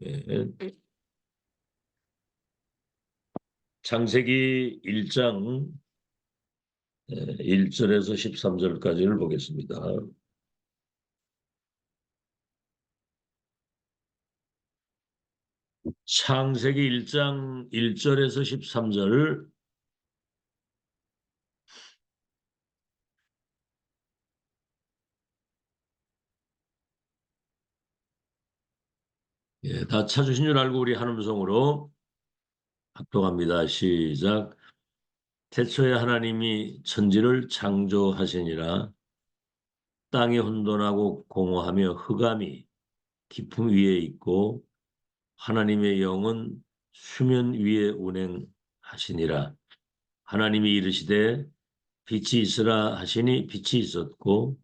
예, 창세기 1장 1절에서 13절까지를 보겠습니다. 창세기 1장 1절에서 13절. 다 찾으신 줄 알고 우리 한 음성으로 합독합니다. 시작. 태초에 하나님이 천지를 창조하시니라. 땅이 혼돈하고 공허하며 흑암이 깊음 위에 있고 하나님의 영은 수면 위에 운행하시니라. 하나님이 이르시되 빛이 있으라 하시니 빛이 있었고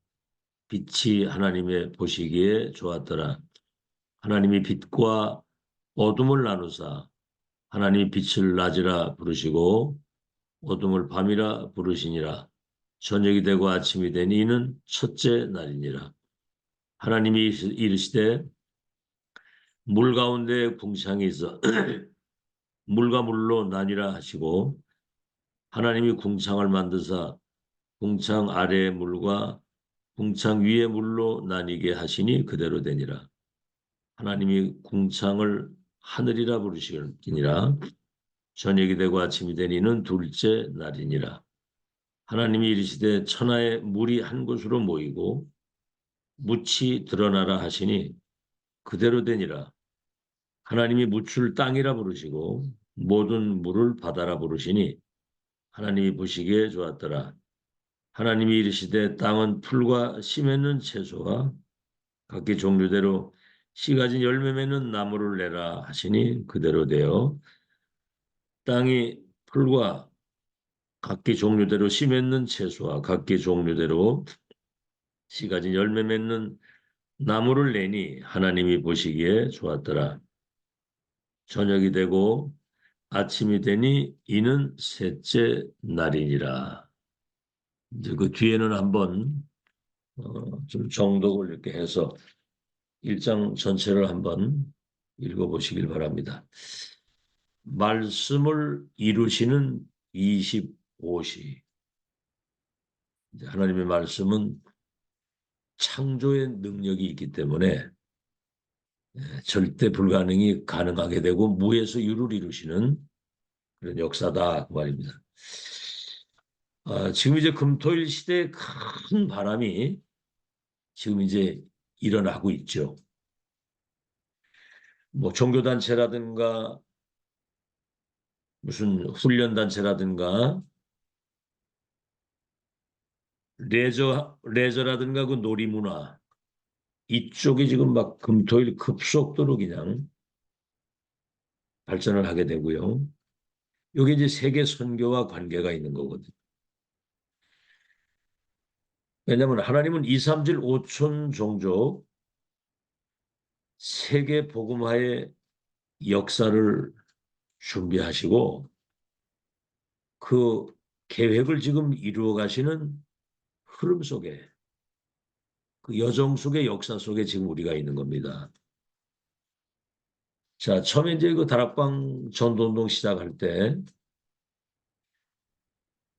빛이 하나님의 보시기에 좋았더라. 하나님이 빛과 어둠을 나누사 하나님이 빛을 낮이라 부르시고 어둠을 밤이라 부르시니라. 저녁이 되고 아침이 되니 이는 첫째 날이니라. 하나님이 이르시되 물 가운데 궁창이 있어 물과 물로 나뉘라 하시고 하나님이 궁창을 만드사 궁창 아래의 물과 궁창 위의 물로 나뉘게 하시니 그대로 되니라. 하나님이 궁창을 하늘이라 부르시니라. 저녁이 되고 아침이 되니는 둘째 날이니라. 하나님이 이르시되 천하에 물이 한 곳으로 모이고 묻이 드러나라 하시니 그대로 되니라. 하나님이 묻을 땅이라 부르시고 모든 물을 바다라 부르시니 하나님이 보시기에 좋았더라. 하나님이 이르시되 땅은 풀과 씨 맺는 채소와 각기 종류대로 씨 가진 열매 맺는 나무를 내라 하시니 그대로 되어 땅이 풀과 각기 종류대로 씨 맺는 채소와 각기 종류대로 씨 가진 열매 맺는 나무를 내니 하나님이 보시기에 좋았더라. 저녁이 되고 아침이 되니 이는 셋째 날이니라. 이제 그 뒤에는 한번 좀 정독을 이렇게 해서 1장 전체를 한번 읽어보시길 바랍니다. 말씀을 이루시는 25시. 하나님의 말씀은 창조의 능력이 있기 때문에 절대 불가능이 가능하게 되고 무에서 유를 이루시는 그런 역사다 그 말입니다. 지금 이제 금토일 시대에 큰 바람이 지금 이제 일어나고 있죠. 뭐 종교단체라든가 무슨 훈련단체라든가 레저라든가 그 놀이문화 이쪽이 지금 막 금토일 급속도로 그냥 발전을 하게 되고요. 여기 이제 세계 선교와 관계가 있는 거거든요. 왜냐하면 하나님은 2, 3질 5천 종족 세계 복음화의 역사를 준비하시고 그 계획을 지금 이루어 가시는 흐름 속에 그 여정 속의 역사 속에 지금 우리가 있는 겁니다. 자, 처음에 이제 그 다락방 전도운동 시작할 때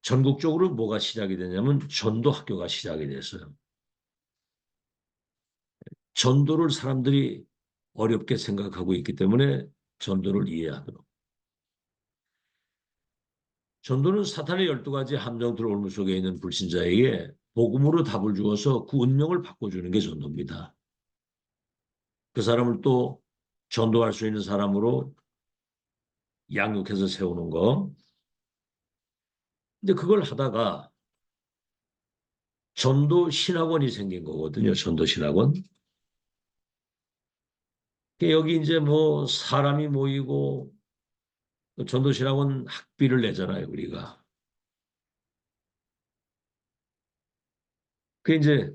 전국적으로 뭐가 시작이 되냐면 전도학교가 시작이 됐어요. 전도를 사람들이 어렵게 생각하고 있기 때문에 전도를 이해하도록. 전도는 사탄의 12가지 함정들 올무 속에 있는 불신자에게 복음으로 답을 주어서 그 운명을 바꿔주는 게 전도입니다. 그 사람을 또 전도할 수 있는 사람으로 양육해서 세우는 거. 근데 그걸 하다가 전도 신학원이 생긴 거거든요. 전도 신학원. 여기 이제 뭐 사람이 모이고 전도 신학원 학비를 내잖아요, 우리가. 그 이제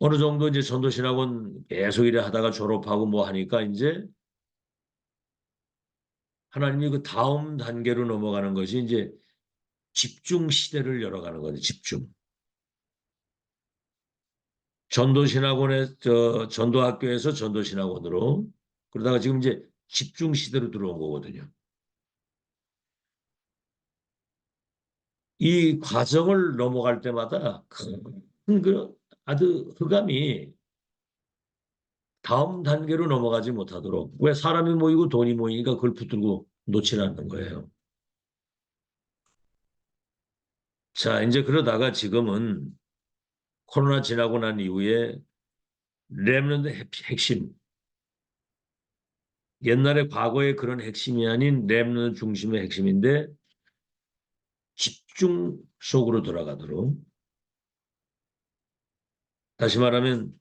어느 정도 이제 전도 신학원 계속 일을 하다가 졸업하고 뭐 하니까 이제 하나님이 그 다음 단계로 넘어가는 것이 이제 집중 시대를 열어가는 거죠. 집중. 전도신학원에 전도학교에서 전도신학원으로 그러다가 지금 이제 집중 시대로 들어온 거거든요. 이 과정을 넘어갈 때마다 큰그 아주 흑암이 다음 단계로 넘어가지 못하도록 왜 사람이 모이고 돈이 모이니까 그걸 붙들고 놓지 않는 거예요. 자, 이제 그러다가 지금은 코로나 지나고 난 이후에 랩런드 핵심, 옛날에 과거의 그런 핵심이 아닌 랩런드 중심의 핵심인데 집중 속으로 돌아가도록 다시 말하면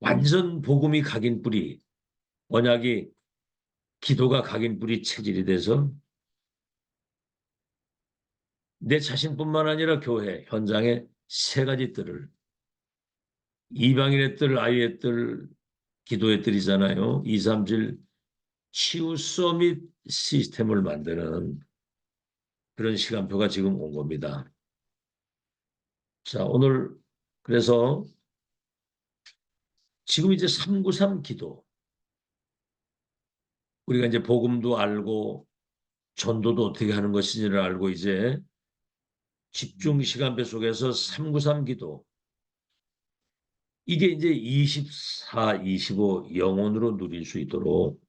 완전 복음이 각인 뿌리, 언약이 기도가 각인 뿌리 체질이 돼서 내 자신뿐만 아니라 교회 현장에 세 가지 뜰을 이방인의 뜰, 아이의 뜰, 기도의 뜰이잖아요. 2, 3질 치유 서밋 시스템을 만드는 그런 시간표가 지금 온 겁니다. 자, 오늘 그래서 지금 이제 393 기도 우리가 이제 복음도 알고 전도도 어떻게 하는 것인지를 알고 이제 집중 시간표 속에서 393 기도 이게 이제 24, 25 영혼으로 누릴 수 있도록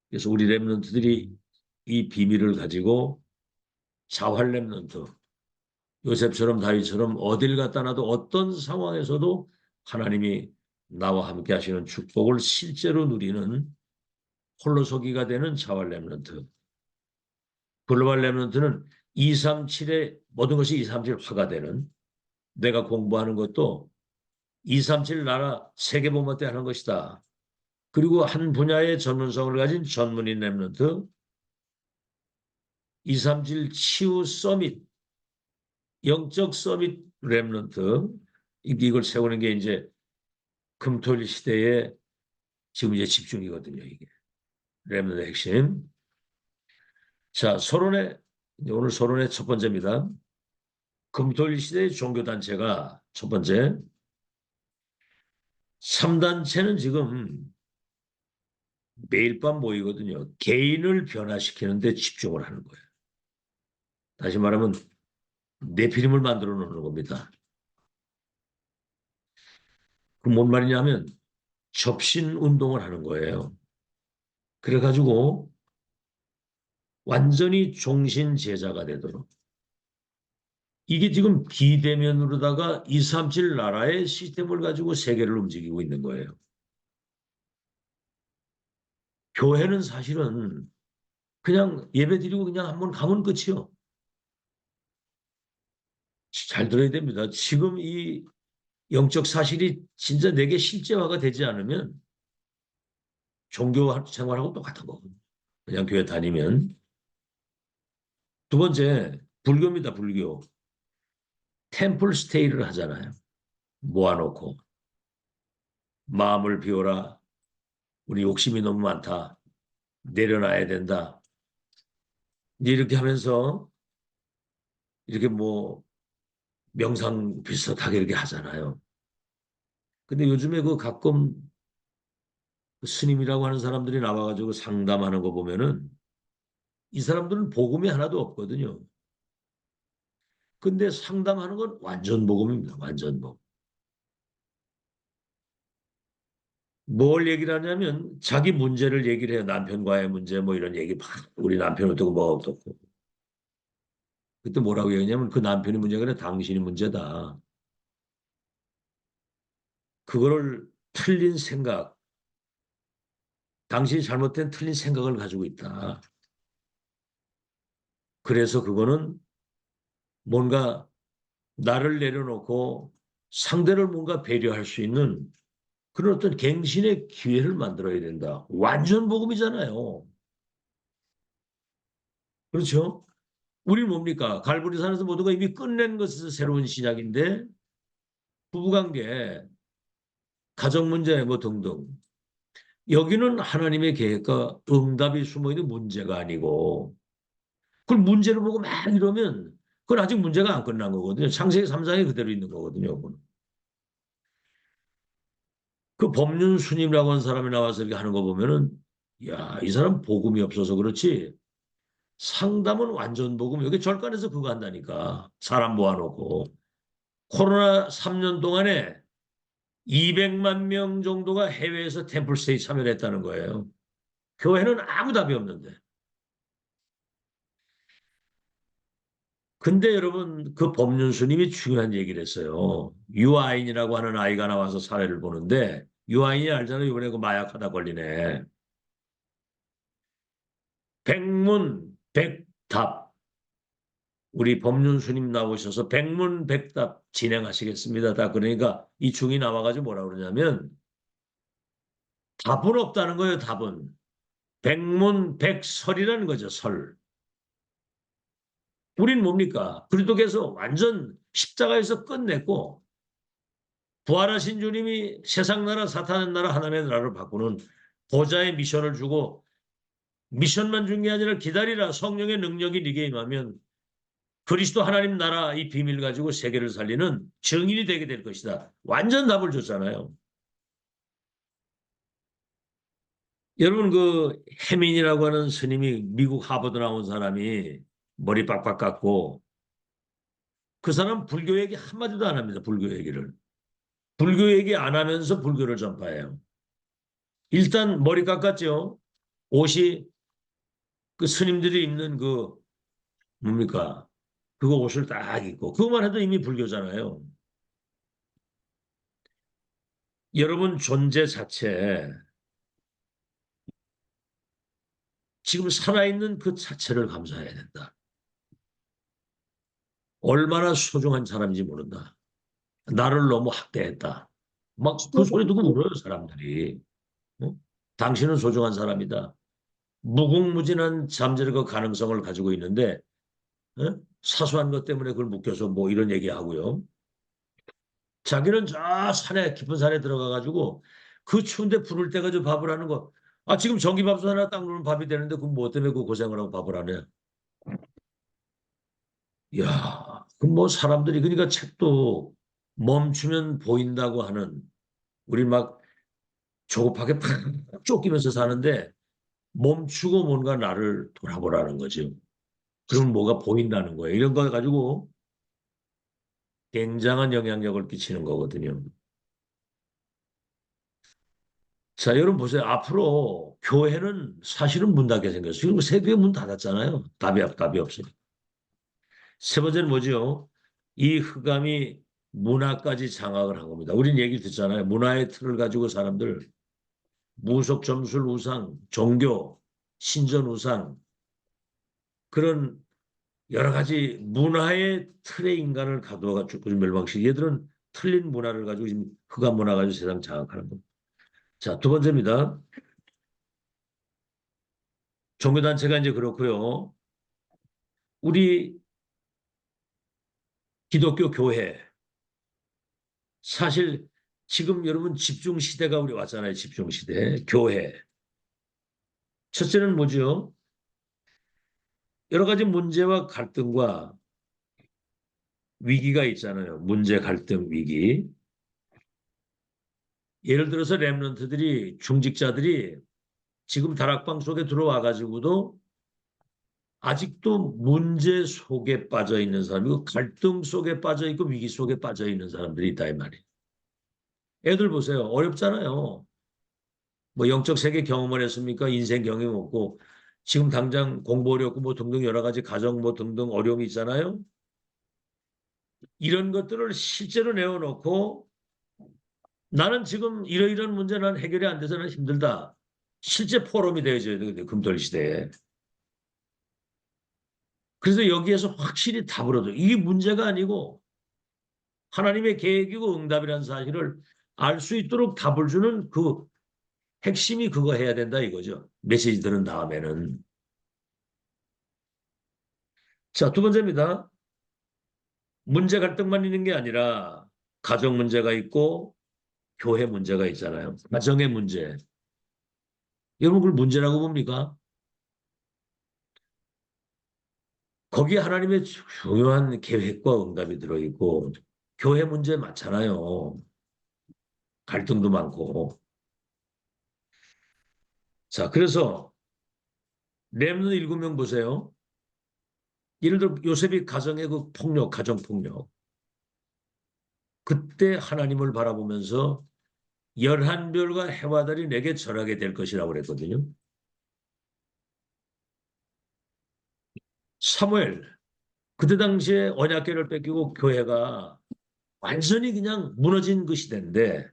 그래서 우리 랩런트들이 이 비밀을 가지고 자활 랩런트 요셉처럼 다윗처럼 어딜 갖다 놔도 어떤 상황에서도 하나님이 나와 함께 하시는 축복을 실제로 누리는 홀로서기가 되는 자활 랩런트 글로벌 랩런트는 237의 모든 것이 237화가 되는 내가 공부하는 것도 237 나라 세계복음 때 하는 것이다. 그리고 한 분야의 전문성을 가진 전문인 랩런트 237 치유 서밋 영적 서밋 랩런트 이걸 세우는 게 이제 금토일 시대에 지금 이제 집중이거든요. 이게 랩런트 핵심. 자, 서론의 오늘 서론의 첫 번째입니다. 금토일 시대의 종교단체가 첫 번째 3단체는 지금 매일 밤 모이거든요. 개인을 변화시키는 데 집중을 하는 거예요. 다시 말하면 네피림을 만들어 놓는 겁니다. 그 뭔 말이냐면 접신 운동을 하는 거예요. 그래가지고 완전히 종신 제자가 되도록 이게 지금 비대면으로다가 237 나라의 시스템을 가지고 세계를 움직이고 있는 거예요. 교회는 사실은 그냥 예배 드리고 그냥 한번 가면 끝이요. 잘 들어야 됩니다. 지금 이 영적 사실이 진짜 내게 실제화가 되지 않으면 종교 생활하고 똑같은 거거든요. 그냥 교회 다니면. 두 번째, 불교입니다. 불교. 템플 스테이를 하잖아요. 모아놓고 마음을 비워라. 우리 욕심이 너무 많다. 내려놔야 된다. 이렇게 하면서 이렇게 뭐 명상 비슷하게 이렇게 하잖아요. 근데 요즘에 그 가끔 그 스님이라고 하는 사람들이 나와가지고 상담하는 거 보면은 이 사람들은 복음이 하나도 없거든요. 근데 상담하는 건 완전 복음입니다. 완전 복음. 뭘 얘기를 하냐면 자기 문제를 얘기를 해요. 남편과의 문제 뭐 이런 얘기 막 우리 남편 어떻고 뭐 어떻고. 그때 뭐라고 얘기하냐면 그 남편의 문제가 아니라 당신이 문제다. 그거를 틀린 생각, 당신이 잘못된 틀린 생각을 가지고 있다. 그래서 그거는 뭔가 나를 내려놓고 상대를 뭔가 배려할 수 있는 그런 어떤 갱신의 기회를 만들어야 된다. 완전 복음이잖아요. 그렇죠? 우리는 뭡니까? 갈보리산에서 모두가 이미 끝낸 것에서 새로운 시작인데 부부관계, 가정 문제 뭐 등등. 여기는 하나님의 계획과 응답이 숨어있는 문제가 아니고 그걸 문제를 보고 막 이러면 그건 아직 문제가 안 끝난 거거든요. 창세기 3장이 그대로 있는 거거든요. 그건. 그 법륜 스님이라고 하는 사람이 나와서 이렇게 하는 거 보면은, 야, 이 사람 복음이 없어서 그렇지. 상담은 완전 복음. 여기 절간에서 그거 한다니까. 사람 모아놓고. 코로나 3년 동안에 200만 명 정도가 해외에서 템플스테이 참여를 했다는 거예요. 교회는 아무 답이 없는데. 근데 여러분, 그 법륜 스님이 중요한 얘기를 했어요. 유아인이라고 하는 아이가 나와서 사례를 보는데, 유아인이 알잖아요. 이번에 그 마약하다 걸리네. 백문백답. 우리 법륜 스님 나오셔서 백문백답 진행하시겠습니다. 다 그러니까 이 중이 나와가지고 뭐라 그러냐면, 답은 없다는 거예요, 답은. 백문백설이라는 거죠, 설. 우린 뭡니까? 그리스도께서 완전 십자가에서 끝냈고 부활하신 주님이 세상 나라 사탄의 나라 하나님의 나라를 바꾸는 보좌의 미션을 주고 미션만 준 게 아니라 기다리라 성령의 능력이 네게 임하면 그리스도 하나님 나라 이 비밀 가지고 세계를 살리는 증인이 되게 될 것이다. 완전 답을 줬잖아요. 여러분 그 해민이라고 하는 스님이 미국 하버드 나온 사람이 머리 빡빡 깎고 그 사람 불교 얘기 한마디도 안 합니다. 불교 얘기를. 불교 얘기 안 하면서 불교를 전파해요. 일단 머리 깎았죠. 옷이 그 스님들이 입는 그 뭡니까? 그거 옷을 딱 입고 그것만 해도 이미 불교잖아요. 여러분 존재 자체 지금 살아있는 그 자체를 감사해야 된다. 얼마나 소중한 사람인지 모른다. 나를 너무 학대했다. 막 그 소리 듣고 울어요 사람들이. 어? 당신은 소중한 사람이다. 무궁무진한 잠재력과 가능성을 가지고 있는데 어? 사소한 것 때문에 그걸 묶여서 뭐 이런 얘기하고요. 자기는 저 산에 깊은 산에 들어가가지고 그 추운데 불을 떼가지고 밥을 하는 거. 아 지금 전기밥솥 하나 딱 놓으면 밥이 되는데 그 뭐 때문에 그 고생을 하고 밥을 하냐. 이야, 그 뭐 사람들이 그러니까 책도 멈추면 보인다고 하는 우리 막 조급하게 팍 쫓기면서 사는데 멈추고 뭔가 나를 돌아보라는 거죠. 그럼 뭐가 보인다는 거예요. 이런 거 가지고 굉장한 영향력을 끼치는 거거든요. 자, 여러분 보세요. 앞으로 교회는 사실은 문 닫게 생겼어요. 지금 새 교회 문 닫았잖아요. 답이 없어요. 세 번째는 뭐죠? 이 흑암이 문화까지 장악을 한 겁니다. 우린 얘기 듣잖아요. 문화의 틀을 가지고 사람들 무속 점술 우상, 종교, 신전 우상 그런 여러 가지 문화의 틀에 인간을 가두어가 쭉 멸망시키 얘들은 틀린 문화를 가지고 지금 흑암 문화 가지고 세상 장악하는 겁니다. 자, 두 번째입니다. 종교단체가 이제 그렇고요. 우리 기독교 교회 사실 지금 여러분 집중 시대가 우리 왔잖아요. 집중 시대. 교회. 첫째는 뭐죠? 여러 가지 문제와 갈등과 위기가 있잖아요. 문제, 갈등, 위기. 예를 들어서 랩런트들이 중직자들이 지금 다락방 속에 들어와 가지고도 아직도 문제 속에 빠져 있는 사람이고 갈등 속에 빠져 있고 위기 속에 빠져 있는 사람들이 있다 이 말이에요. 애들 보세요. 어렵잖아요. 뭐 영적 세계 경험을 했습니까? 인생 경험 없고 지금 당장 공부 어렵고 뭐 등등 여러 가지 가정 뭐 등등 어려움이 있잖아요. 이런 것들을 실제로 내어놓고 나는 지금 이러이러한 문제 난 해결이 안 돼서는 힘들다. 실제 포럼이 되어져야 되거든요. 금토일 시대에. 그래서 여기에서 확실히 답을 얻어. 이게 문제가 아니고 하나님의 계획이고 응답이라는 사실을 알 수 있도록 답을 주는 그 핵심이 그거 해야 된다 이거죠. 메시지 들은 다음에는. 자, 두 번째입니다. 문제 갈등만 있는 게 아니라 가정 문제가 있고 교회 문제가 있잖아요. 가정의 문제. 여러분 그걸 문제라고 봅니까? 거기에 하나님의 중요한 계획과 응답이 들어있고 교회 문제 많잖아요. 갈등도 많고. 자, 그래서 렘넌트 7명 보세요. 예를 들어 요셉이 가정의 그 폭력, 가정 폭력. 그때 하나님을 바라보면서 11별과 해와 달이 내게 절하게 될 것이라고 그랬거든요. 사무엘, 그때 당시에 언약궤를 뺏기고 교회가 완전히 그냥 무너진 그 시대인데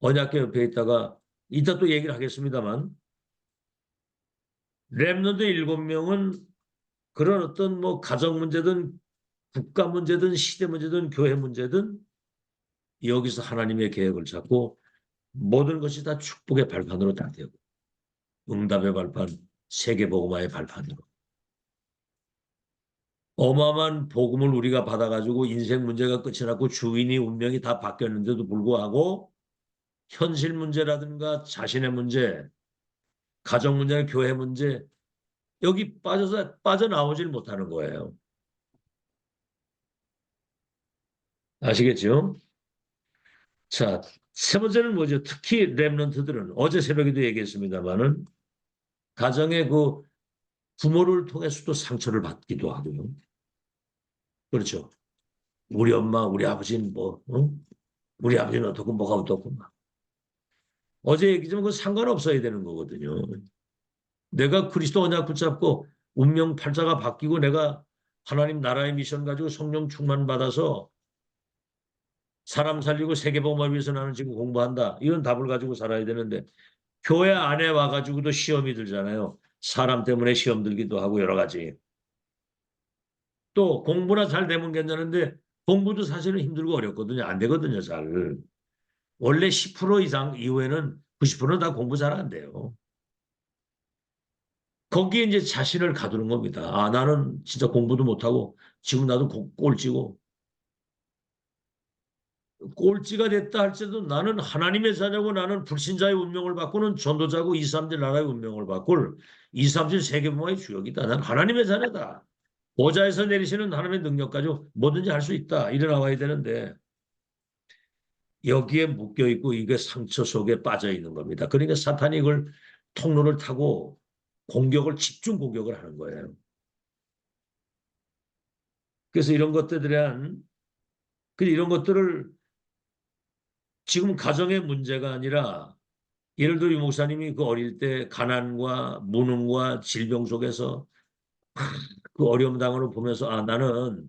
언약궤 옆에 있다가 이따 또 얘기를 하겠습니다만 렘넌트 7명은 그런 어떤 뭐 가정 문제든 국가 문제든 시대 문제든 교회 문제든 여기서 하나님의 계획을 잡고 모든 것이 다 축복의 발판으로 다 되고 응답의 발판, 세계복음화의 발판으로 어마어마한 복음을 우리가 받아가지고 인생 문제가 끝이 났고 주인이 운명이 다 바뀌었는데도 불구하고 현실 문제라든가 자신의 문제, 가정 문제, 교회 문제 여기 빠져서 빠져나오질 못하는 거예요. 아시겠죠? 자, 세 번째는 뭐죠? 특히 렘넌트들은 어제 새벽에도 얘기했습니다만은 가정의 그 부모를 통해서도 상처를 받기도 하고요. 그렇죠. 우리 엄마, 우리 아버지는 뭐, 응? 우리 아버지는 어떻고 뭐가 어떻고 막. 어제 얘기지만 그 상관없어야 되는 거거든요. 내가 그리스도 언약 붙잡고 운명 팔자가 바뀌고 내가 하나님 나라의 미션 가지고 성령 충만 받아서 사람 살리고 세계복음을 위해서 나는 지금 공부한다. 이런 답을 가지고 살아야 되는데 교회 안에 와가지고도 시험이 들잖아요. 사람 때문에 시험 들기도 하고 여러 가지. 또 공부나 잘 되면 괜찮은데 공부도 사실은 힘들고 어렵거든요. 안 되거든요, 잘. 원래 10% 이상 이후에는 90%는 다 공부 잘 안 돼요. 거기에 이제 자신을 가두는 겁니다. 아, 나는 진짜 공부도 못하고 지금 나도 꼴찌고 꼴찌가 됐다 할지라도 나는 하나님의 자녀고 나는 불신자의 운명을 바꾸는 전도자고 2, 3질 나라의 운명을 바꿀 2, 3질 세계문화의 주역이다. 나는 하나님의 자녀다. 보좌에서 내리시는 하나님의 능력 가지고 뭐든지 할 수 있다. 이래 나와야 되는데 여기에 묶여 있고 이게 상처 속에 빠져 있는 겁니다. 그러니까 사탄이 이걸 통로를 타고 공격을 집중 공격을 하는 거예요. 그래서 이런 것들에 대한 이런 것들을 지금 가정의 문제가 아니라 예를 들어 이 목사님이 그 어릴 때 가난과 무능과 질병 속에서 그 어려움 당을 보면서 아 나는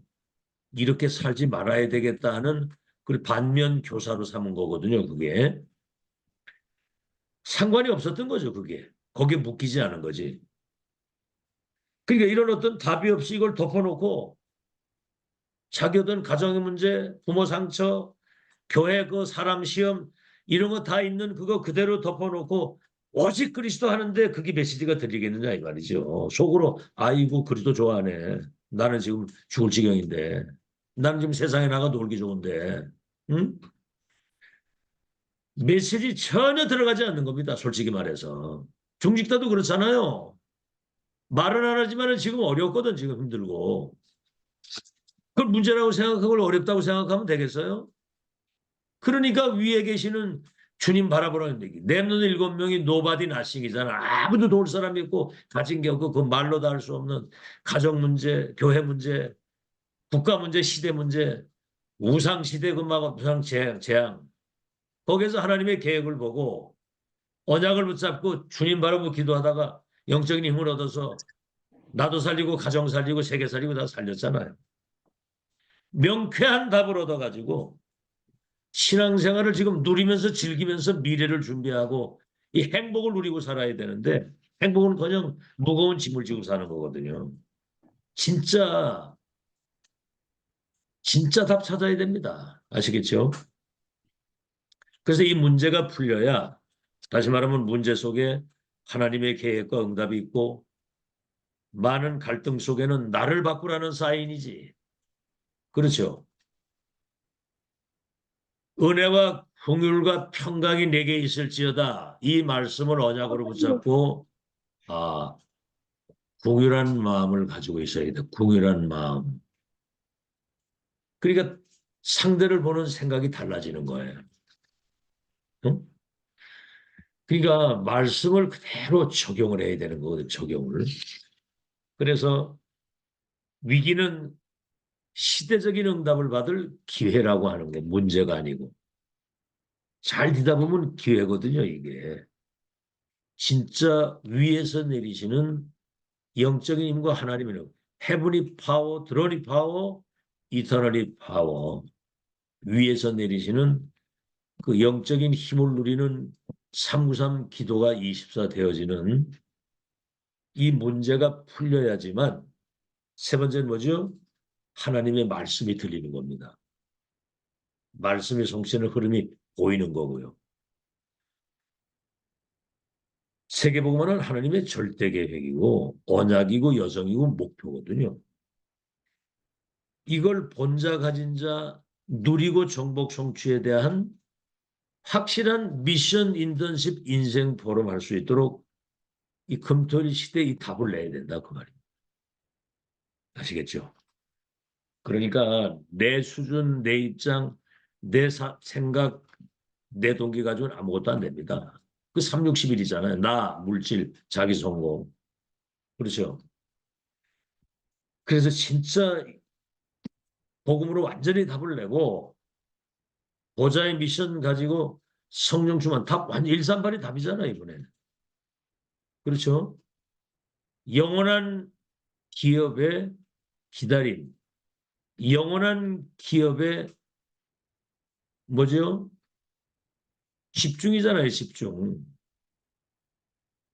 이렇게 살지 말아야 되겠다 하는 그 반면 교사로 삼은 거거든요. 그게 상관이 없었던 거죠. 그게 거기에 묶이지 않은 거지. 그러니까 이런 어떤 답이 없이 이걸 덮어놓고 자기 어떤 가정의 문제, 부모 상처, 교회 그 사람 시험 이런 거 다 있는 그거 그대로 덮어놓고 오직 그리스도 하는데 그게 메시지가 들리겠느냐 이 말이죠. 속으로 아이고 그리스도 좋아하네. 나는 지금 죽을 지경인데. 나는 지금 세상에 나가 놀기 좋은데. 응? 메시지 전혀 들어가지 않는 겁니다. 솔직히 말해서. 중직자도 그렇잖아요. 말은 안 하지만 지금 어렵거든. 지금 힘들고. 그걸 문제라고 생각하고 어렵다고 생각하면 되겠어요? 그러니까 위에 계시는 주님 바라보라는 얘기. 렘넌트 7명이 노바디 나싱이잖아. 아무도 도울 사람이 없고 가진 게 없고 그 말로 다 할 수 없는 가정 문제, 교회 문제, 국가 문제, 시대 문제, 우상 시대 금막 우상 재앙. 거기에서 하나님의 계획을 보고 언약을 붙잡고 주님 바라보고 기도하다가 영적인 힘을 얻어서 나도 살리고 가정 살리고 세계 살리고 다 살렸잖아요. 명쾌한 답을 얻어가지고 신앙생활을 지금 누리면서 즐기면서 미래를 준비하고 이 행복을 누리고 살아야 되는데 행복은 그냥 무거운 짐을 지고 사는 거거든요. 진짜 진짜 답 찾아야 됩니다. 아시겠죠? 그래서 이 문제가 풀려야 다시 말하면 문제 속에 하나님의 계획과 응답이 있고 많은 갈등 속에는 나를 바꾸라는 사인이지. 그렇죠? 은혜와 긍휼과 평강이 내게 있을지어다. 이 말씀을 언약으로 붙잡고 아 궁휼한 마음을 가지고 있어야 돼. 궁휼한 마음. 그러니까 상대를 보는 생각이 달라지는 거예요. 응? 그러니까 말씀을 그대로 적용을 해야 되는 거거든, 적용을. 그래서 위기는 시대적인 응답을 받을 기회라고 하는 게 문제가 아니고 잘 되다 보면 기회거든요, 이게. 진짜 위에서 내리시는 영적인 힘과 하나님의 능, 헤븐이 파워, 드러니 파워, 이터널리 파워, 위에서 내리시는 그 영적인 힘을 누리는 393 기도가 24 되어지는 이 문제가 풀려야지만 세 번째는 뭐죠? 하나님의 말씀이 들리는 겁니다. 말씀의 성취는 흐름이 보이는 거고요. 세계복음화는 하나님의 절대 계획이고 언약이고 여정이고 목표거든요. 이걸 본자 가진 자 누리고 정복 성취에 대한 확실한 미션 인턴십 인생 포럼 할 수 있도록 이 금토일 시대에 이 답을 내야 된다 그 말입니다. 아시겠죠? 그러니까 내 수준, 내 입장, 내 생각, 내 동기 가지고는 아무것도 안 됩니다. 그 361이잖아요. 나, 물질, 자기 성공. 그렇죠? 그래서 진짜 복음으로 완전히 답을 내고 보좌의 미션 가지고 성령 충만 답 완전 138이 답이잖아 이번에는. 그렇죠? 영원한 기업의 기다림, 영원한 기업의 뭐죠? 집중이잖아요, 집중.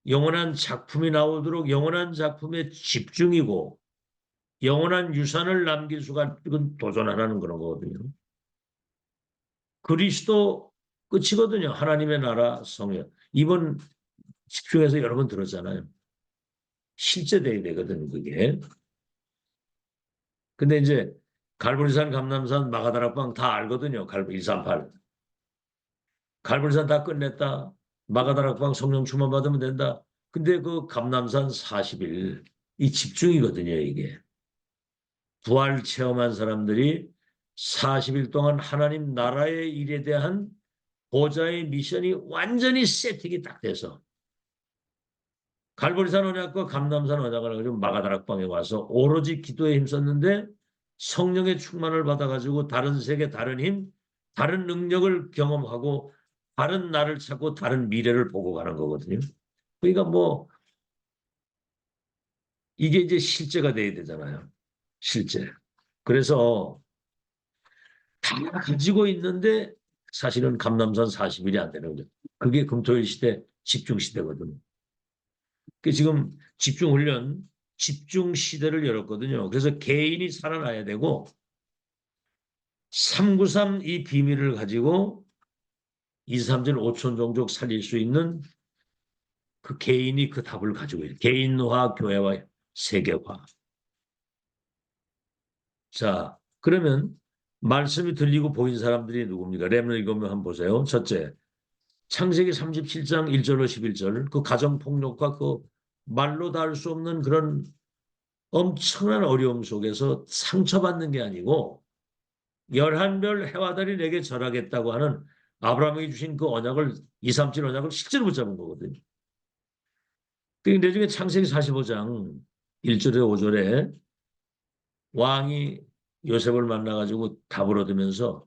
영원한 작품이 나오도록 영원한 작품에 집중이고 영원한 유산을 남길 수가 이건 도전하라는 그런 거거든요. 그리스도 끝이거든요. 하나님의 나라 성령. 이번 집중해서 여러 번 들었잖아요. 실제 돼야 되거든 그게. 근데 이제 갈보리산, 감남산, 마가다락방 다 알거든요. 갈보 138. 갈보리산 다 끝냈다. 마가다락방 성령 충만 받으면 된다. 근데 그 감남산 40일 이 집중이거든요, 이게. 부활 체험한 사람들이 40일 동안 하나님 나라의 일에 대한 보좌의 미션이 완전히 세팅이 딱 돼서 갈보리산 언약과 감남산 언약을 가지고 마가다락방에 와서 오로지 기도에 힘썼는데 성령의 충만을 받아가지고 다른 세계, 다른 힘, 다른 능력을 경험하고 다른 나를 찾고 다른 미래를 보고 가는 거거든요. 그러니까 뭐 이게 이제 실제가 돼야 되잖아요. 실제. 그래서 다 가지고 있는데 사실은 감남산 40일이 안 되는 거죠. 그게 금토일 시대 집중 시대거든요. 그 지금 집중 훈련, 집중 시대를 열었거든요. 그래서 개인이 살아나야 되고 393 이 비밀을 가지고 2, 3질 5천 종족 살릴 수 있는 그 개인이 그 답을 가지고 있어요. 개인화, 교회화, 세계화. 자, 그러면 말씀이 들리고 보인 사람들이 누굽니까? 렘넌트 읽으면 한번 보세요. 첫째, 창세기 37장 1절로 11절 그 가정폭력과 그 말로 다 할 수 없는 그런 엄청난 어려움 속에서 상처받는 게 아니고 11별 해와 달이 내게 절하겠다고 하는 아브라함이 주신 그 언약을 237 언약을 실제로 붙잡은 거거든요. 근데 중에 창세기 45장 1절에 5절에 왕이 요셉을 만나가지고 답을 얻으면서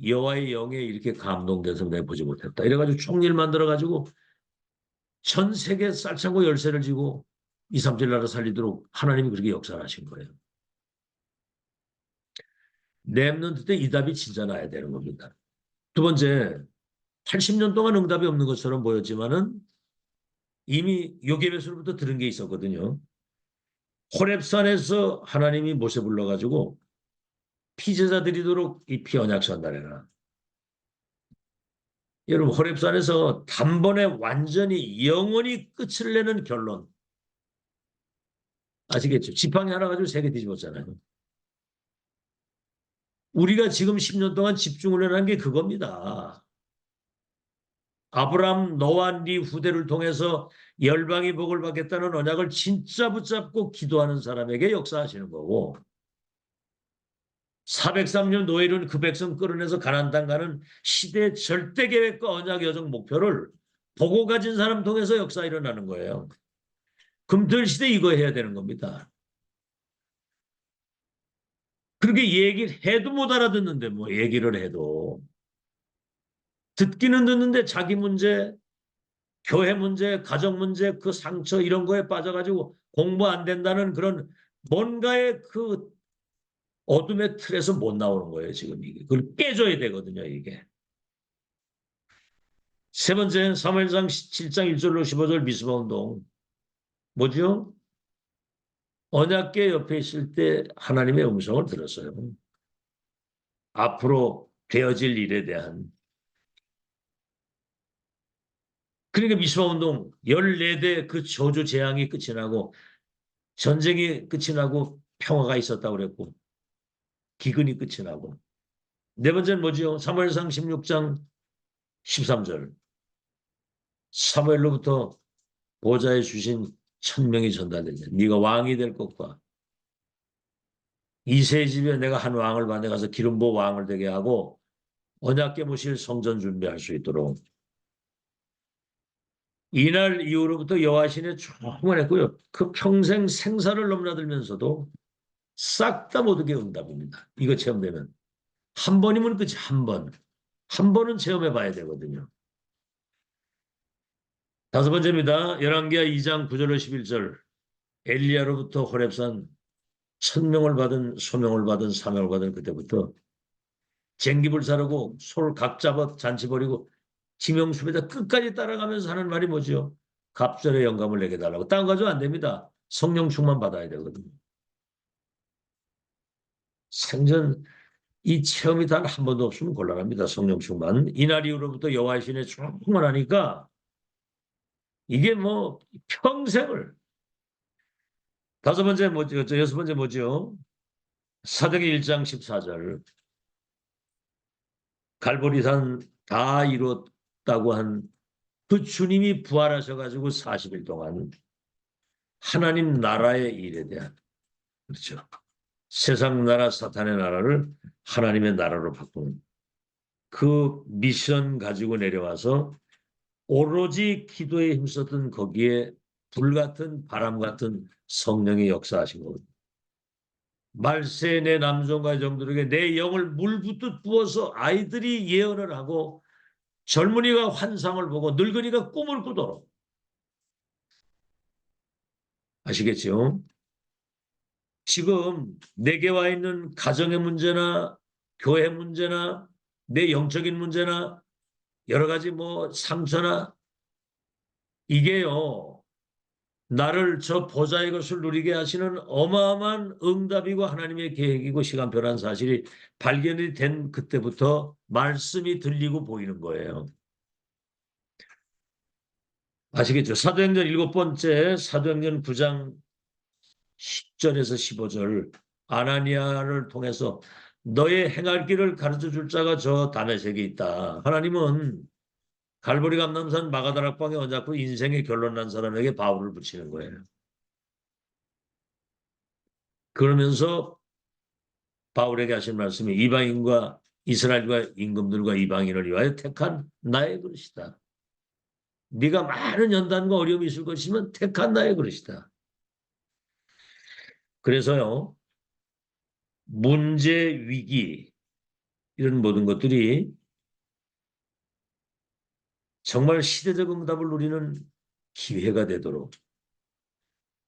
여호와의 영에 이렇게 감동돼서 내가 보지 못했다. 이래가지고 총리를 만들어가지고 전 세계 쌀창고 열쇠를 쥐고 2, 3질 나라 살리도록 하나님이 그렇게 역사하신 거예요. 렘넌트 때 이 답이 진짜 나야 되는 겁니다. 두 번째, 80년 동안 응답이 없는 것처럼 보였지만은 이미 요괴배수로부터 들은 게 있었거든요. 호렙산에서 하나님이 모세 불러가지고 피제자 드리도록 이 피 언약 전달해라. 여러분 호렙산에서 단번에 완전히 영원히 끝을 내는 결론 아시겠죠? 지팡이 하나 가지고 세계 뒤집었잖아요. 우리가 지금 10년 동안 집중을 하는 게 그겁니다. 아브라함 노아 네 후대를 통해서 열방이 복을 받겠다는 언약을 진짜 붙잡고 기도하는 사람에게 역사하시는 거고 403년 노예는 그 백성 끌어내서 가나안 땅 가는 시대의 절대 계획과 언약 여정 목표를 보고 가진 사람 통해서 역사 일어나는 거예요. 금토일 시대 이거 해야 되는 겁니다. 그렇게 얘기를 해도 못 알아듣는데 뭐 얘기를 해도 듣기는 듣는데 자기 문제, 교회 문제, 가정 문제, 그 상처 이런 거에 빠져가지고 공부 안 된다는 그런 뭔가의 그 어둠의 틀에서 못 나오는 거예요, 지금 이게. 그걸 깨줘야 되거든요, 이게. 세 번째, 사무엘상 7장 1절로 15절 미스바 운동. 뭐죠? 언약궤 옆에 있을 때 하나님의 음성을 들었어요. 앞으로 되어질 일에 대한. 그러니까 미스바 운동 14대 그 저주 재앙이 끝이 나고 전쟁이 끝이 나고 평화가 있었다고 그랬고 기근이 끝이 나고. 네 번째는 뭐죠? 사무엘상 16장 13절. 사무엘로부터 보좌에 주신 천명이 전달되죠. 네가 왕이 될 것과 이세 집에 내가 한 왕을 받아 가서 기름 부어 왕을 되게 하고 언약궤 모실 성전 준비할 수 있도록. 이날 이후로부터 여호와신의 충만했고요. 그 평생 생사를 넘나들면서도 싹 다 모든 게 응답입니다. 이거 체험되면. 한 번이면 끝이 한 번. 한 번은 체험해 봐야 되거든요. 다섯 번째입니다. 열왕기하 2장 9절로 11절. 엘리야로부터 호렙산 천명을 받은 소명을 받은 사명을 받은 그때부터 쟁깁을 사르고 소를 각 잡아 잔치 벌이고 지명수배자 끝까지 따라가면서 하는 말이 뭐죠? 갑절의 영감을 내게 달라고. 딴 가지고 안 됩니다. 성령 충만 받아야 되거든요. 생전 이 체험이 단 한 번도 없으면 곤란합니다. 성령 충만. 이날 이후로부터 여호와의 신에 충만하니까 이게 뭐 평생을. 다섯 번째 뭐죠? 여섯 번째 뭐죠? 사도기 1장 14절. 갈보리산 다 이뤘다고 한 그 주님이 부활하셔가지고 40일 동안 하나님 나라의 일에 대한, 그렇죠. 세상 나라 사탄의 나라를 하나님의 나라로 바꾸는 그 미션 가지고 내려와서 오로지 기도에 힘썼던 거기에 불같은 바람 같은 성령이 역사하신 거거든요. 말세 내 남성과 여종들에게 내 영을 물붓듯 부어서 아이들이 예언을 하고 젊은이가 환상을 보고 늙은이가 꿈을 꾸도록. 아시겠죠? 지금 내게 와 있는 가정의 문제나 교회 문제나 내 영적인 문제나 여러 가지 뭐 상처나 이게요. 나를 저 보좌의 것을 누리게 하시는 어마어마한 응답이고 하나님의 계획이고 시간표라는 사실이 발견이 된 그때부터 말씀이 들리고 보이는 거예요. 아시겠죠? 사도행전 7번째 사도행전 9장 10절에서 15절 아나니아를 통해서 너의 행할 길을 가르쳐 줄 자가 저 다메섹에 있다. 하나님은 갈보리 감람산 마가다락방에 얹었고 인생의 결론 난 사람에게 바울을 붙이는 거예요. 그러면서 바울에게 하신 말씀이 이방인과 이스라엘과 임금들과 이방인을 위하여 택한 나의 그릇이다. 네가 많은 연단과 어려움이 있을 것이면 택한 나의 그릇이다. 그래서요. 문제, 위기 이런 모든 것들이 정말 시대적 응답을 누리는 기회가 되도록.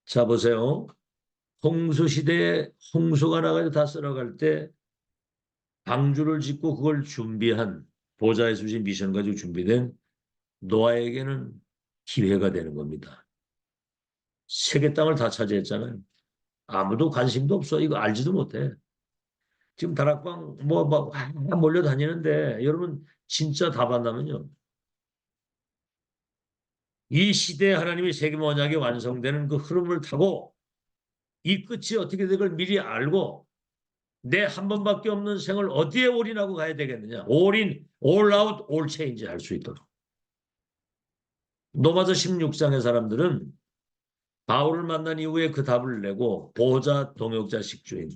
자 보세요. 홍수 시대에 홍수가 나가지고 다 쓸어갈 때 방주를 짓고 그걸 준비한 보좌에 주신 미션 가지고 준비된 노아에게는 기회가 되는 겁니다. 세계 땅을 다 차지했잖아요. 아무도 관심도 없어. 이거 알지도 못해. 지금 다락방 뭐 몰려다니는데 여러분 진짜 답 안나면요. 이 시대에 하나님의 세계 언약이 완성되는 그 흐름을 타고 이 끝이 어떻게 될 걸 미리 알고 내 한 번밖에 없는 생을 어디에 올인하고 가야 되겠느냐. 올인, 올 아웃, 올 체인지 할 수 있도록. 노마저 16장의 사람들은 바울을 만난 이후에 그 답을 내고 보호자 동역자 식주인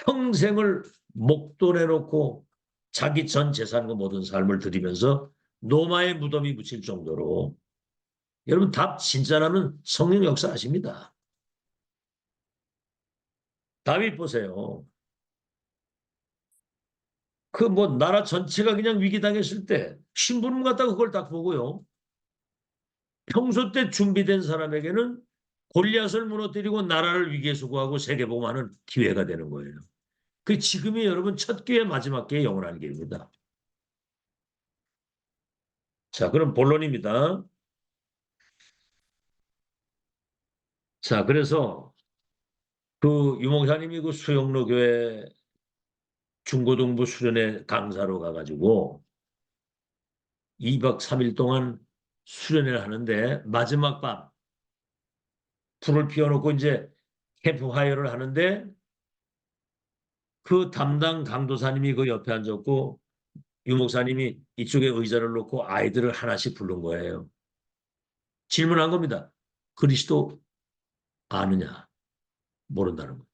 평생을 목돈해 놓고 자기 전 재산과 모든 삶을 들이면서 노마의 무덤이 묻힐 정도로 여러분 답 진짜라면 성령 역사 아십니다. 다윗 보세요. 그 뭐 나라 전체가 그냥 위기당했을 때 신부름 갖다가 그걸 딱 보고요. 평소 때 준비된 사람에게는 골리앗을 무너뜨리고 나라를 위기에서 구하고 세계복음하는 기회가 되는 거예요. 그 지금이 여러분 첫 기회 마지막 기회 영원한 기회입니다. 자, 그럼 본론입니다. 자, 그래서 그 유목사님이 그 수영로 교회 중고등부 수련회 강사로 가가지고 2박 3일 동안 수련회를 하는데 마지막 밤 불을 피워놓고 이제 캠프파이어를 하는데 그 담당 강도사님이 그 옆에 앉았고 유목사님이 이쪽에 의자를 놓고 아이들을 하나씩 부른 거예요. 질문한 겁니다. 그리스도 아느냐? 모른다는 거예요.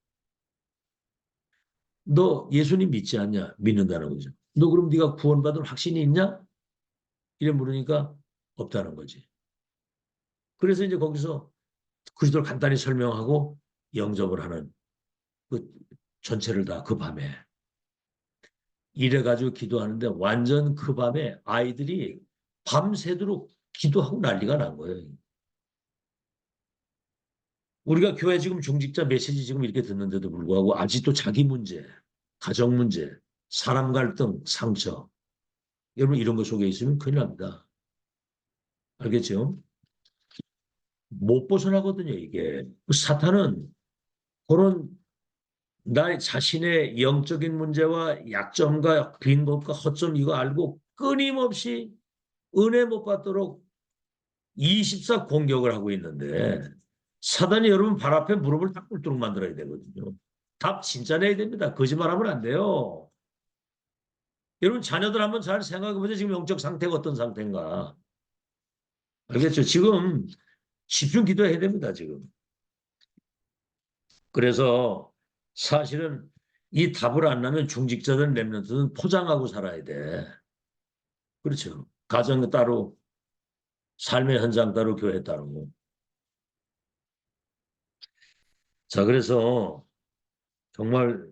너 예수님 믿지 않냐? 믿는다는 거죠. 너 그럼 네가 구원받을 확신이 있냐? 이래 물으니까 없다는 거지. 그래서 이제 거기서 그리스도를 간단히 설명하고 영접을 하는 그 전체를 다 그 밤에 이래가지고 기도하는데 완전 그 밤에 아이들이 밤새도록 기도하고 난리가 난 거예요. 우리가 교회 지금 중직자 메시지 지금 이렇게 듣는데도 불구하고 아직도 자기 문제, 가정 문제, 사람 갈등, 상처 여러분 이런 거 속에 있으면 큰일 납니다. 알겠죠? 못 벗어나거든요, 이게. 사탄은 그런 나 자신의 영적인 문제와 약점과 빈법과 허점 이거 알고 끊임없이 은혜 못 받도록 24 공격을 하고 있는데 사단이 여러분 발 앞에 무릎을 딱 꿇도록 만들어야 되거든요. 답 진짜 내야 됩니다. 거짓말하면 안 돼요. 여러분 자녀들 한번 잘 생각해 보세요. 지금 영적 상태가 어떤 상태인가. 알겠죠? 지금 집중 기도해야 됩니다. 지금. 그래서 사실은 이 답을 안 나면 중직자들 랩런트는 포장하고 살아야 돼. 그렇죠. 가정 따로, 삶의 현장 따로, 교회 따로. 자, 그래서 정말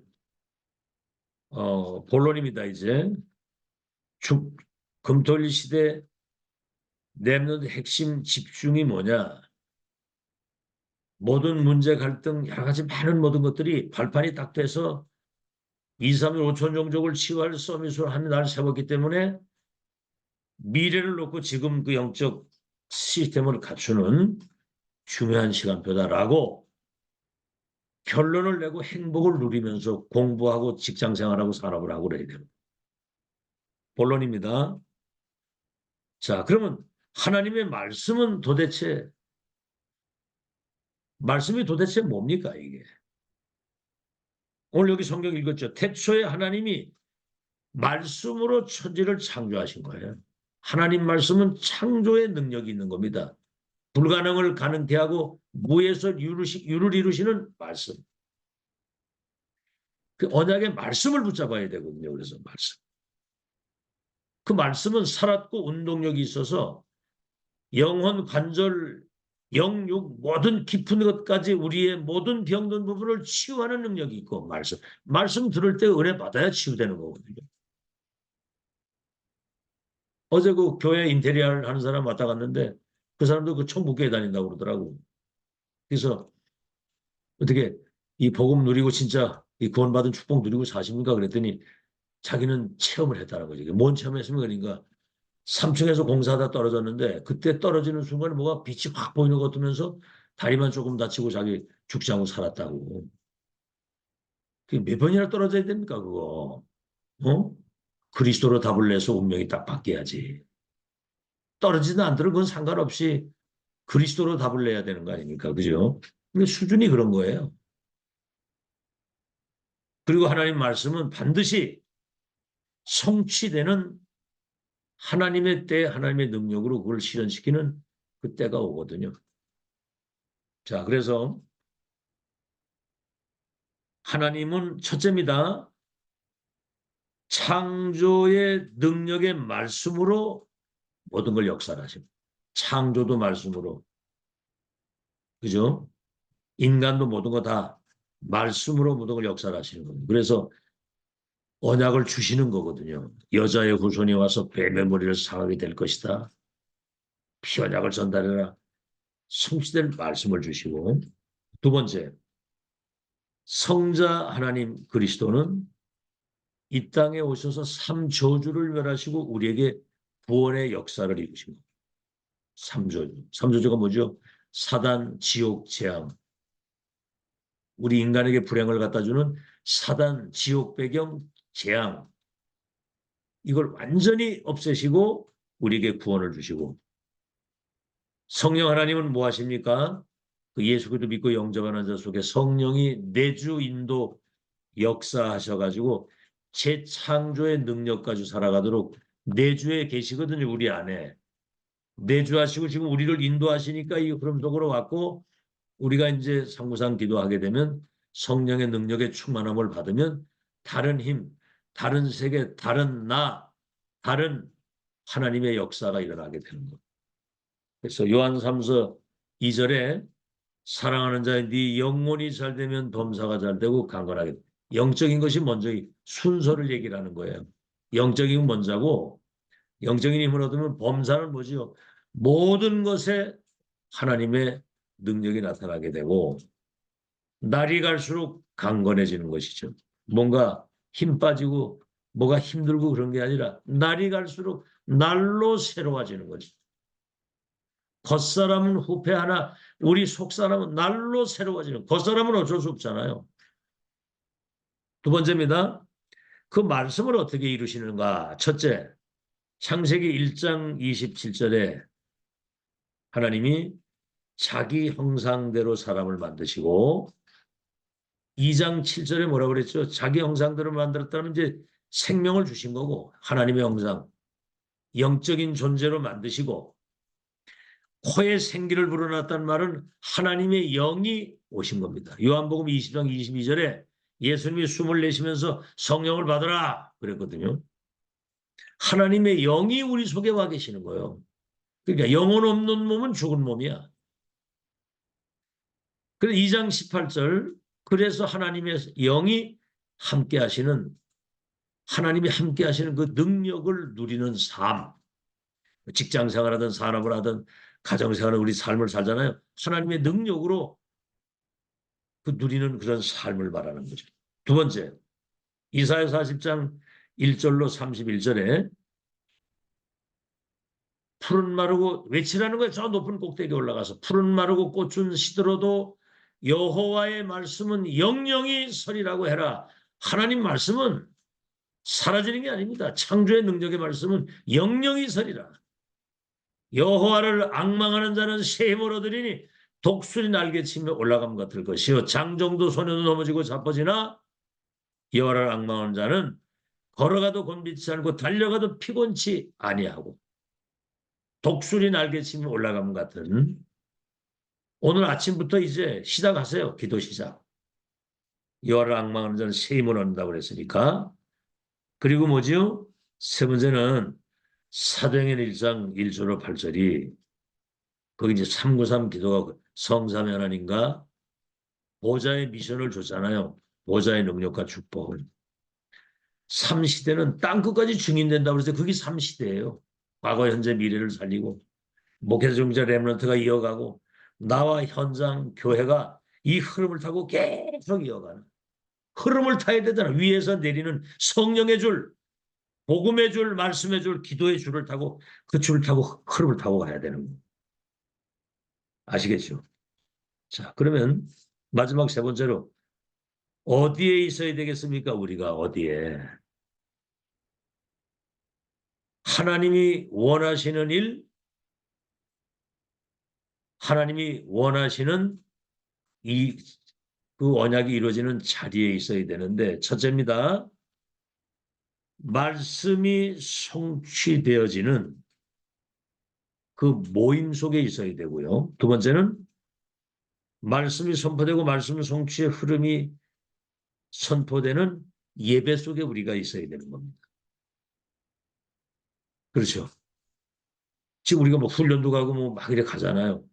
본론입니다. 이제 중, 금토일 시대 랩런트 핵심 집중이 뭐냐? 모든 문제 갈등 여러 가지 많은 모든 것들이 발판이 딱 돼서 2, 3일 5천 종족을 치유할 서밋을 하는 날 세웠기 때문에 미래를 놓고 지금 그 영적 시스템을 갖추는 중요한 시간표다라고 결론을 내고 행복을 누리면서 공부하고 직장 생활하고 산업을 하고 그래야 돼요. 본론입니다. 자, 그러면 하나님의 말씀이 도대체 뭡니까, 이게? 오늘 여기 성경 읽었죠. 태초에 하나님이 말씀으로 천지를 창조하신 거예요. 하나님 말씀은 창조의 능력이 있는 겁니다. 불가능을 가능케 하고 무에서 유를 이루시는 말씀. 그 언약의 말씀을 붙잡아야 되거든요. 그래서 말씀. 그 말씀은 살았고 운동력이 있어서 영혼, 관절, 영육 모든 깊은 것까지 우리의 모든 병든 부분을 치유하는 능력이 있고 말씀 들을 때 은혜 받아야 치유되는 거거든요. 어제 그 교회 인테리어를 하는 사람 왔다 갔는데 그 사람도 그 천국교회 다닌다고 그러더라고. 그래서 어떻게 이 복음 누리고 진짜 이 구원받은 축복 누리고 사십니까? 그랬더니 자기는 체험을 했다는 거지. 뭔 체험했습니까? 그러니까 3층에서 공사하다 떨어졌는데 그때 떨어지는 순간에 뭐가 빛이 확 보이는 것 같으면서 다리만 조금 다치고 자기 죽지 않고 살았다고. 그게 몇 번이나 떨어져야 됩니까, 그거? 어? 그리스도로 답을 내서 운명이 딱 바뀌어야지. 떨어지든 안 떨어지든 그건 상관없이 그리스도로 답을 내야 되는 거 아닙니까? 그죠? 근데 수준이 그런 거예요. 그리고 하나님 말씀은 반드시 성취되는 하나님의 때 하나님의 능력으로 그걸 실현시키는 그 때가 오거든요. 자, 그래서 하나님은 첫째입니다. 창조의 능력의 말씀으로 모든 걸 역사하십니다. 창조도 말씀으로. 그죠? 인간도 모든 거 다 말씀으로 모든 걸 역사하시는 겁니다. 그래서 언약을 주시는 거거든요. 여자의 후손이 와서 뱀의 머리를 상하게 될 것이다. 피언약을 전달해라. 성취될 말씀을 주시고, 두 번째, 성자 하나님 그리스도는 이 땅에 오셔서 삼저주를 멸하시고 우리에게 구원의 역사를 이루신 겁니다. 삼저주. 삼저주가 뭐죠? 사단, 지옥, 재앙. 우리 인간에게 불행을 갖다 주는 사단, 지옥 배경, 재앙. 이걸 완전히 없애시고 우리에게 구원을 주시고, 성령 하나님은 뭐 하십니까? 그 예수 그리스도 믿고 영접하는 자 속에 성령이 내주 인도 역사하셔가지고 재창조의 능력 가지고 살아가도록 내주에 계시거든요. 우리 안에. 내주하시고 지금 우리를 인도하시니까 이 흐름 속으로 왔고, 우리가 이제 상무상 기도하게 되면 성령의 능력의 충만함을 받으면 다른 힘, 다른 세계, 다른 나, 다른 하나님의 역사가 일어나게 되는 것. 그래서 요한 3서 2절에 사랑하는 자의 네 영혼이 잘 되면 범사가 잘 되고 강건하게 돼. 영적인 것이 먼저 순서를 얘기를 하는 거예요. 영적인 건 먼저고, 영적인 힘을 얻으면 범사는 뭐지요? 모든 것에 하나님의 능력이 나타나게 되고, 날이 갈수록 강건해지는 것이죠. 뭔가 힘 빠지고 뭐가 힘들고 그런 게 아니라 날이 갈수록 날로 새로워지는 거죠. 겉사람은 후패하나 우리 속사람은 날로 새로워지는, 겉사람은 어쩔 수 없잖아요. 두 번째입니다. 그 말씀을 어떻게 이루시는가? 첫째, 창세기 1장 27절에 하나님이 자기 형상대로 사람을 만드시고, 2장 7절에 뭐라고 그랬죠? 자기 형상대로 만들었다면 이제 생명을 주신 거고, 하나님의 형상, 영적인 존재로 만드시고, 코에 생기를 불어넣었다는 말은 하나님의 영이 오신 겁니다. 요한복음 20장 22절에 예수님이 숨을 내쉬면서 성령을 받으라 그랬거든요. 하나님의 영이 우리 속에 와 계시는 거예요. 그러니까 영혼 없는 몸은 죽은 몸이야. 그래서 2장 18절, 그래서 하나님의 영이 함께 하시는, 하나님이 함께 하시는 그 능력을 누리는 삶, 직장 생활하든 산업을 하든 가정생활은 우리 삶을 살잖아요. 하나님의 능력으로 그 누리는 그런 삶을 말하는 거죠. 두 번째, 이사야 40장 1절로 31절에 푸른 마르고 외치라는 거예요. 저 높은 꼭대기에 올라가서 푸른 마르고 꽃은 시들어도 여호와의 말씀은 영영이 서리라고 해라. 하나님 말씀은 사라지는 게 아닙니다. 창조의 능력의 말씀은 영영이 서리라. 여호와를 앙망하는 자는 새 힘을 얻으리니 독수리 날개치며 올라감 같을 것이요 장정도 소녀도 넘어지고 자빠지나 여호와를 앙망하는 자는 걸어가도 곤비치 않고 달려가도 피곤치 아니하고 독수리 날개치며 올라감 같은. 오늘 아침부터 이제 시작하세요. 기도 시작. 여호와를 앙망하는 자는 새 힘을 얻는다고 그랬으니까. 그리고 뭐지요? 세 번째는 사도행전 1장 1절로 8절이 거기 이제 393 기도가 성삼위 하나님과 보좌의 미션을 줬잖아요. 보좌의 능력과 축복을. 3시대는 땅끝까지 증인된다고 그래서 그게 3시대예요. 과거, 현재, 미래를 살리고 목회자, 종자, 렘넌트가 이어가고 나와 현장, 교회가 이 흐름을 타고 계속 이어가는, 흐름을 타야 되잖아. 위에서 내리는 성령의 줄, 복음의 줄, 말씀의 줄, 기도의 줄을 타고 그 줄을 타고 흐름을 타고 가야 되는 거예요. 아시겠죠? 자, 그러면 마지막 세 번째로 어디에 있어야 되겠습니까? 우리가 어디에? 하나님이 원하시는 일, 하나님이 원하시는 이 그 언약이 이루어지는 자리에 있어야 되는데, 첫째입니다. 말씀이 성취되어지는 그 모임 속에 있어야 되고요. 두 번째는 말씀이 선포되고 말씀 성취의 흐름이 선포되는 예배 속에 우리가 있어야 되는 겁니다. 그렇죠. 지금 우리가 뭐 훈련도 가고 뭐 막 이렇게 가잖아요.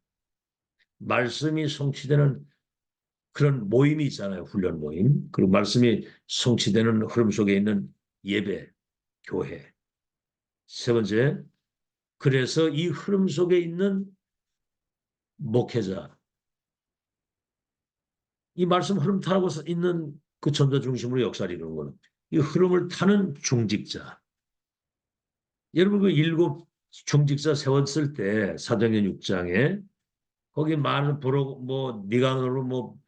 말씀이 성취되는 그런 모임이 있잖아요. 훈련 모임. 그리고 말씀이 성취되는 흐름 속에 있는 예배, 교회. 세 번째, 그래서 이 흐름 속에 있는 목회자, 이 말씀 흐름 타고 있는 그 전도 중심으로 역사를 이루는 거는 이 흐름을 타는 중직자. 여러분 그 일곱 중직자 세웠을 때 사도행전 6장에 거기 많은 보러 뭐 니가노로 뭐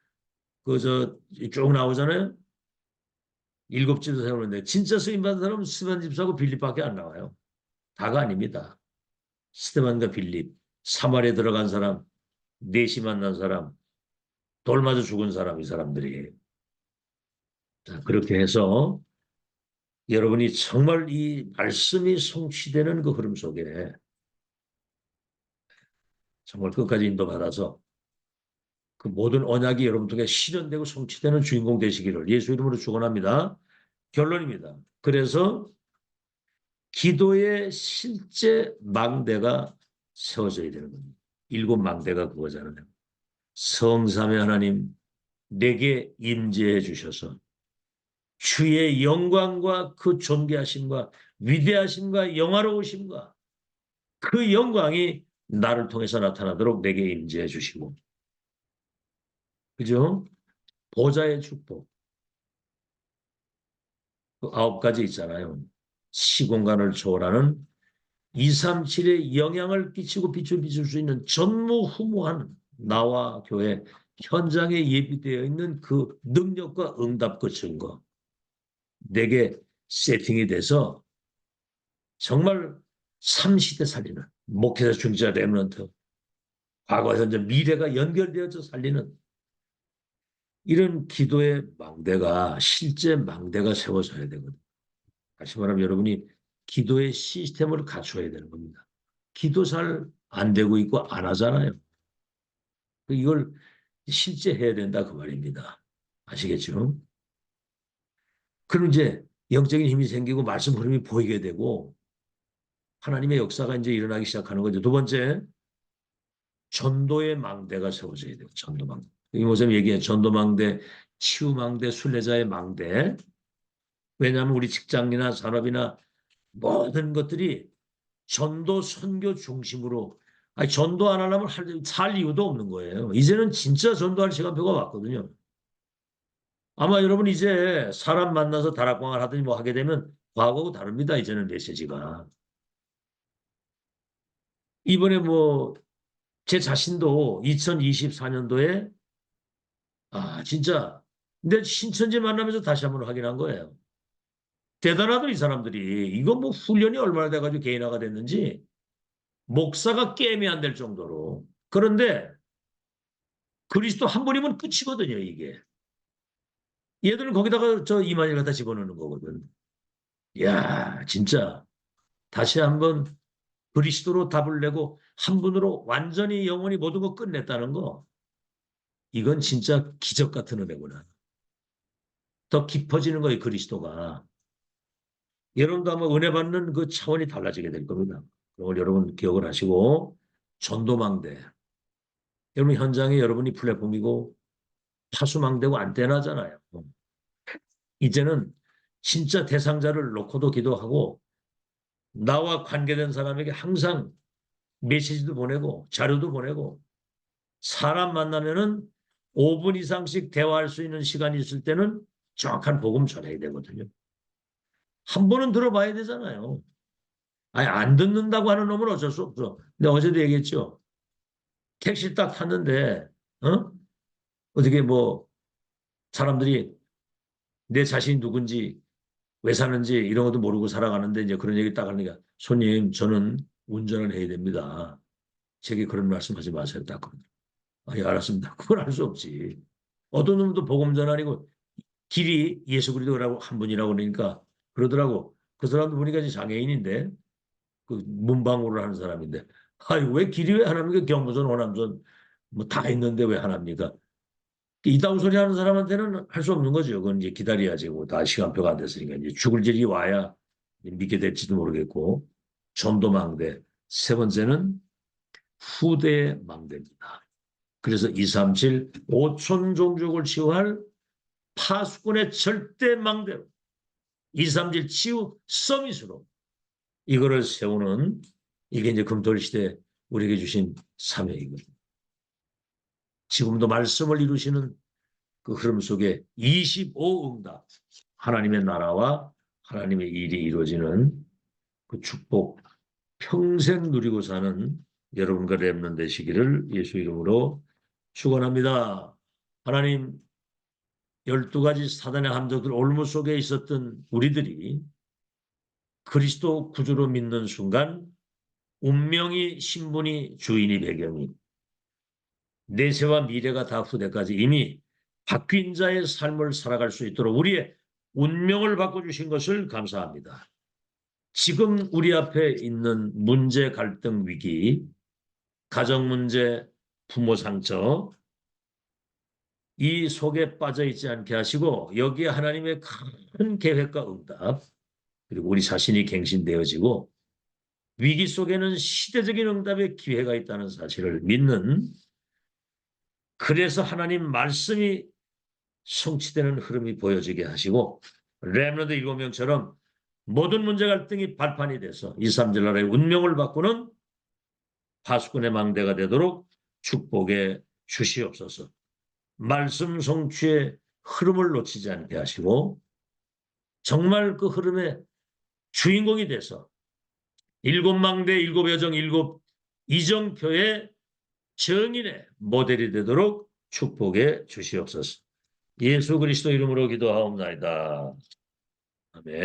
그 저 쭉 나오잖아요. 일곱 집도 세우는데 진짜 쓰임 받은 사람은 스테반 집사하고 빌립밖에 안 나와요. 다가 아닙니다. 스테반과 빌립, 사마리에 들어간 사람, 넷이 만난 사람, 돌 맞아 죽은 사람 이 사람들이. 자, 그렇게 해서 여러분이 정말 이 말씀이 성취되는 그 흐름 속에 정말 끝까지 인도받아서 그 모든 언약이 여러분 통해 실현되고 성취되는 주인공 되시기를 예수 이름으로 축원합니다. 결론입니다. 그래서 기도의 실제 망대가 세워져야 되는 겁니다. 일곱 망대가 그거잖아요. 성삼위 하나님 내게 임재해 주셔서 주의 영광과 그 존귀하심과 위대하심과 영화로우심과 그 영광이 나를 통해서 나타나도록 내게 임재해 주시고, 그죠? 보좌의 축복 그 아홉 가지 있잖아요. 시공간을 초월하는 237의 영향을 끼치고 빛을 비출 수 있는 전무후무한 나와 교회 현장에 예비되어 있는 그 능력과 응답 그 증거 내게 세팅이 돼서 정말 3시대 살리는 목회자 중자 렘넌트 과거 현재 미래가 연결되어서 살리는 이런 기도의 망대가 실제 망대가 세워져야 되거든요. 다시 말하면 여러분이 기도의 시스템을 갖춰야 되는 겁니다. 기도 잘 안 되고 있고 안 하잖아요. 이걸 실제 해야 된다 그 말입니다. 아시겠죠? 그럼 이제 영적인 힘이 생기고 말씀 흐름이 보이게 되고 하나님의 역사가 이제 일어나기 시작하는 거죠. 두 번째, 전도의 망대가 세워져야 돼요. 전도망대. 이모쌤 얘기해 전도망대, 치유망대, 순례자의 망대. 왜냐하면 우리 직장이나 산업이나 모든 것들이 전도 선교 중심으로 아니, 전도 안 하려면 살 이유도 없는 거예요. 이제는 진짜 전도할 시간표가 왔거든요. 아마 여러분 이제 사람 만나서 다락방을 하더니 뭐 하게 되면 과거하고 다릅니다. 이제는 메시지가. 이번에 뭐 제 자신도 2024년도에 진짜 내 신천지 만나면서 다시 한번 확인한 거예요. 대단하다 이 사람들이. 이거 뭐 훈련이 얼마나 돼가지고 개인화가 됐는지 목사가 게임이 안 될 정도로. 그런데 그리스도 한 분이면 끝이거든요 이게. 얘들은 거기다가 저 이만희 갖다 집어넣는 거거든. 야 진짜 다시 한번 그리스도로 답을 내고 한 분으로 완전히 영원히 모든 거 끝냈다는 거. 이건 진짜 기적 같은 은혜구나. 더 깊어지는 거예요 그리스도가. 여러분도 아마 은혜 받는 그 차원이 달라지게 될 겁니다. 그걸 여러분 기억을 하시고 전도망대. 여러분 현장에 여러분이 플랫폼이고 파수망대고 안테나잖아요. 이제는 진짜 대상자를 놓고도 기도하고 나와 관계된 사람에게 항상 메시지도 보내고 자료도 보내고 사람 만나면은 5분 이상씩 대화할 수 있는 시간이 있을 때는 정확한 복음 전해야 되거든요. 한 번은 들어봐야 되잖아요. 아니 안 듣는다고 하는 놈은 어쩔 수 없어. 근데 어제도 얘기했죠. 택시 딱 탔는데 어떻게 뭐 사람들이 내 자신이 누군지 왜 사는지 이런 것도 모르고 살아가는데 이제 그런 얘기 딱 하니까 손님 저는 운전을 해야 됩니다. 제게 그런 말씀하지 마세요. 딱 그러더라고요. 예, 알았습니다. 그걸 알 수 없지. 어떤 놈도 복음 전하니고 길이 예수 그리스도라고 한 분이라고 그러니까 그러더라고. 그 사람도 보니까 이제 장애인인데 그 문방구를 하는 사람인데 아니 왜 길이 왜 하나입니까? 경부선, 호남선 뭐 다 있는데 왜 하나입니까? 이따구 소리 하는 사람한테는 할 수 없는 거죠. 그건 이제 기다려야지. 다 시간표가 안 됐으니까 이제 죽을 일이 와야 믿게 될지도 모르겠고. 전도망대. 세 번째는 후대 망대입니다. 그래서 237 5천 종족을 치유할 파수꾼의 절대 망대로 237 치유 서밋으로 이거를 세우는 이게 이제 금토일 시대 우리에게 주신 사명이거든요. 지금도 말씀을 이루시는 그 흐름 속에 25응답 하나님의 나라와 하나님의 일이 이루어지는 그 축복 평생 누리고 사는 여러분과 렘넌트 되시기를 예수 이름으로 축원합니다. 하나님 12가지 사단의 함정들 올무 속에 있었던 우리들이 그리스도 구주로 믿는 순간 운명이 신분이 주인이 배경이 내세와 미래가 다 후대까지 이미 바뀐 자의 삶을 살아갈 수 있도록 우리의 운명을 바꿔주신 것을 감사합니다. 지금 우리 앞에 있는 문제, 갈등, 위기, 가정 문제, 부모 상처 이 속에 빠져 있지 않게 하시고 여기에 하나님의 큰 계획과 응답 그리고 우리 자신이 갱신되어지고 위기 속에는 시대적인 응답의 기회가 있다는 사실을 믿는 그래서 하나님 말씀이 성취되는 흐름이 보여지게 하시고 렘넌트 7명처럼 모든 문제 갈등이 발판이 돼서 237 나라의 운명을 바꾸는 파수꾼의 망대가 되도록 축복해 주시옵소서. 말씀 성취의 흐름을 놓치지 않게 하시고 정말 그 흐름의 주인공이 돼서 7망대 7여정 7이정표의 정인의 모델이 되도록 축복해 주시옵소서. 예수 그리스도 이름으로 기도하옵나이다. 아멘.